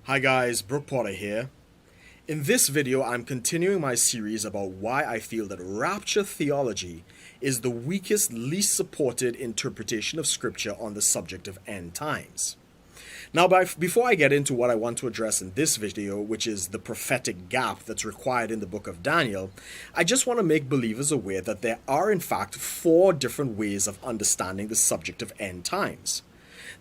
Hi guys, Brook Potter here. In this video, I'm continuing my series about why I feel that Rapture theology is the weakest, least supported interpretation of Scripture on the subject of end times. Now, before I get into what I want to address in this video, which is the prophetic gap that's required in the book of Daniel, I just want to make believers aware that there are in fact 4 different ways of understanding the subject of end times.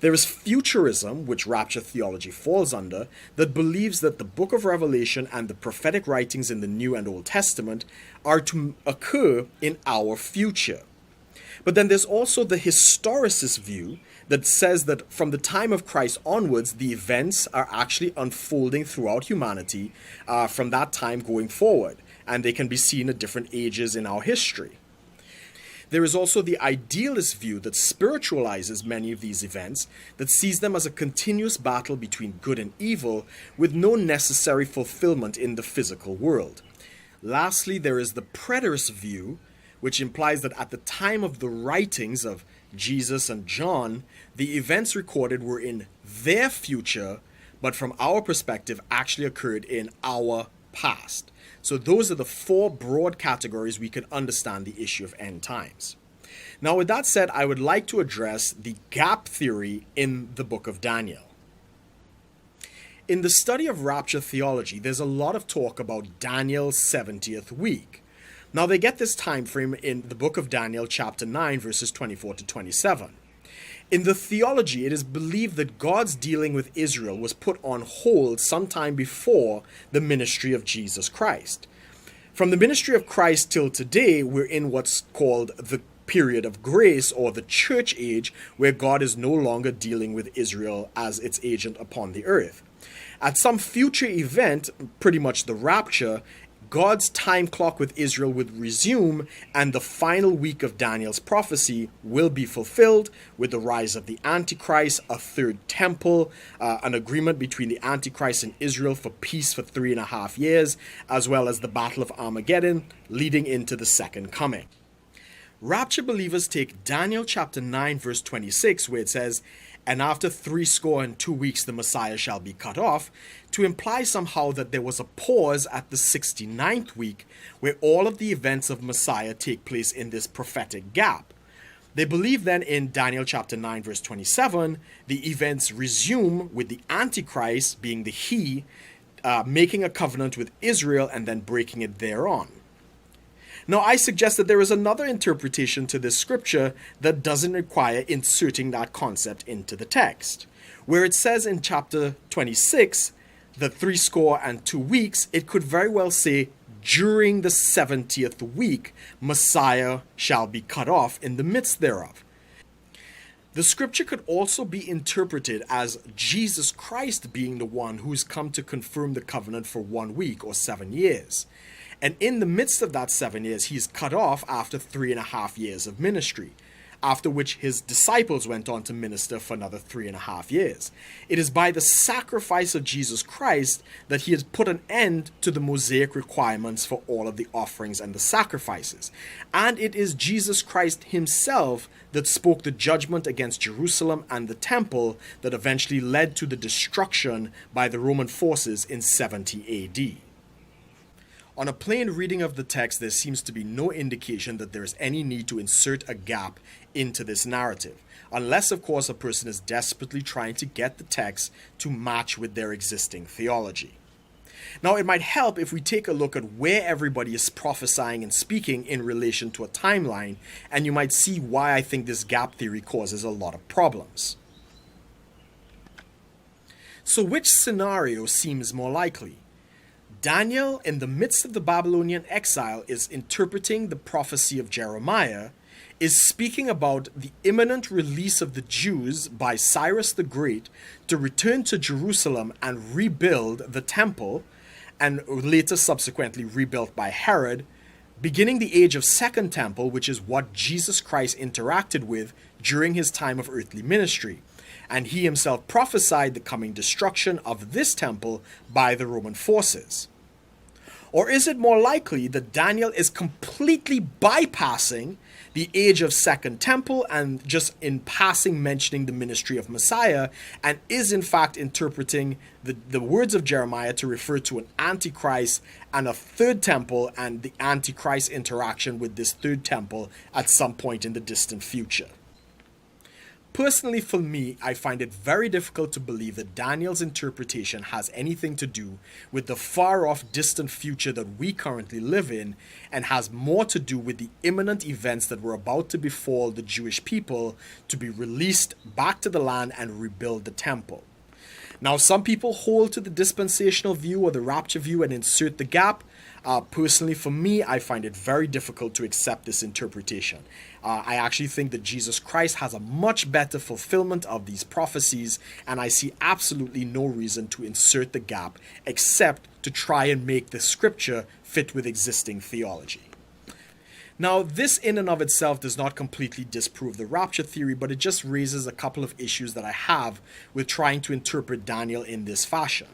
There is futurism, which Rapture theology falls under, that believes that the book of Revelation and the prophetic writings in the New and Old Testament are to occur in our future. But then there's also the historicist view that says that from the time of Christ onwards, the events are actually unfolding throughout humanity from that time going forward, and they can be seen at different ages in our history. There is also the idealist view that spiritualizes many of these events, that sees them as a continuous battle between good and evil with no necessary fulfillment in the physical world. Lastly, there is the preterist view, which implies that at the time of the writings of Jesus and John, the events recorded were in their future, but from our perspective actually occurred in our past. So those are the 4 broad categories we can understand the issue of end times. Now, with that said, I would like to address the gap theory in the book of Daniel. In the study of rapture theology, there's a lot of talk about Daniel's 70th week. Now, they get this time frame in the book of Daniel, chapter 9, verses 24 to 27. In the theology, it is believed that God's dealing with Israel was put on hold sometime before the ministry of Jesus Christ. From the ministry of Christ till today, we're in what's called the period of grace, or the church age, where God is no longer dealing with Israel as its agent upon the earth. At some future event, pretty much the rapture, God's time clock with Israel would resume, and the final week of Daniel's prophecy will be fulfilled with the rise of the Antichrist, a third temple, an agreement between the Antichrist and Israel for peace for 3.5 years, as well as the Battle of Armageddon, leading into the second coming. Rapture believers take Daniel chapter 9, verse 26, where it says, "And after 62 weeks the Messiah shall be cut off," to imply somehow that there was a pause at the 69th week where all of the events of Messiah take place in this prophetic gap. They believe then in Daniel chapter 9 verse 27, the events resume with the Antichrist, being the he, making a covenant with Israel and then breaking it thereon. Now, I suggest that there is another interpretation to this scripture that doesn't require inserting that concept into the text. Where it says in chapter 26, the 62 weeks, it could very well say, during the 70th week, Messiah shall be cut off in the midst thereof. The scripture could also be interpreted as Jesus Christ being the one who's come to confirm the covenant for 1 week or 7 years. And in the midst of that 7 years, he's cut off after 3.5 years of ministry, after which his disciples went on to minister for another 3.5 years. It is by the sacrifice of Jesus Christ that he has put an end to the Mosaic requirements for all of the offerings and the sacrifices. And it is Jesus Christ himself that spoke the judgment against Jerusalem and the temple that eventually led to the destruction by the Roman forces in 70 AD. On a plain reading of the text, there seems to be no indication that there is any need to insert a gap into this narrative, unless, of course, a person is desperately trying to get the text to match with their existing theology. Now, it might help if we take a look at where everybody is prophesying and speaking in relation to a timeline, and you might see why I think this gap theory causes a lot of problems. So, which scenario seems more likely? Daniel, in the midst of the Babylonian exile, is interpreting the prophecy of Jeremiah, is speaking about the imminent release of the Jews by Cyrus the Great to return to Jerusalem and rebuild the temple, and later subsequently rebuilt by Herod, beginning the age of Second Temple, which is what Jesus Christ interacted with during his time of earthly ministry. And he himself prophesied the coming destruction of this temple by the Roman forces. Or is it more likely that Daniel is completely bypassing the age of Second Temple and just in passing mentioning the ministry of Messiah, and is in fact interpreting the words of Jeremiah to refer to an Antichrist and a third temple and the Antichrist interaction with this third temple at some point in the distant future. Personally, for me, I find it very difficult to believe that Daniel's interpretation has anything to do with the far-off distant future that we currently live in, and has more to do with the imminent events that were about to befall the Jewish people to be released back to the land and rebuild the temple. Now, some people hold to the dispensational view or the rapture view and insert the gap. Personally, for me, I find it very difficult to accept this interpretation. I actually think that Jesus Christ has a much better fulfillment of these prophecies, and I see absolutely no reason to insert the gap except to try and make the scripture fit with existing theology. Now, this in and of itself does not completely disprove the rapture theory, but it just raises a couple of issues that I have with trying to interpret Daniel in this fashion.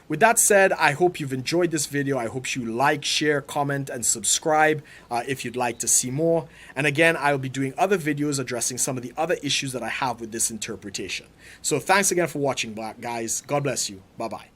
With that said, I hope you've enjoyed this video. I hope you like, share, comment, and subscribe if you'd like to see more. And again, I will be doing other videos addressing some of the other issues that I have with this interpretation. So thanks again for watching, guys. God bless you. Bye-bye.